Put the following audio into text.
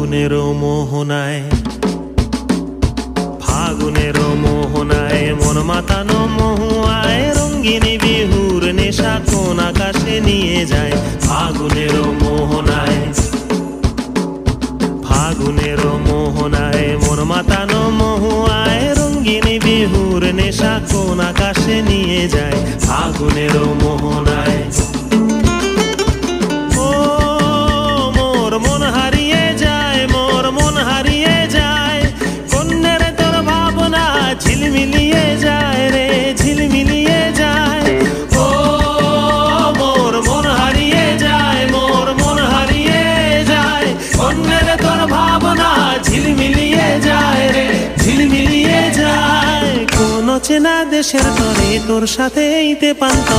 ফাগুনেরও মোহনায়, ফাগুনেরও মোহনায় মন মাতানো মহুয়ায় রঙ্গিনী বিহুর নেশা কোন আকাশে নিয়ে যায়। ফাগুনেরও মোহনায়, ফাগুনেরও মোহনায় মন মাতানো মহুয়ায় রঙ্গিনী বিহুর নেশা কোন আকাশে নিয়ে যায়। ফাগুনেরও মোহনায় ঝিলমিলিয়ে যায় রে, ঝিলমিলিয়ে যায়। ও মোর মন হারিয়ে যায়, মোর মন হারিয়ে যায়। অন্যের তোর ভাবনা ঝিলমিলিয়ে যায় রে, ঝিলমিলিয়ে যায়। কোন চেনা দেশের তরে তোর সাথে ইতে পান্ত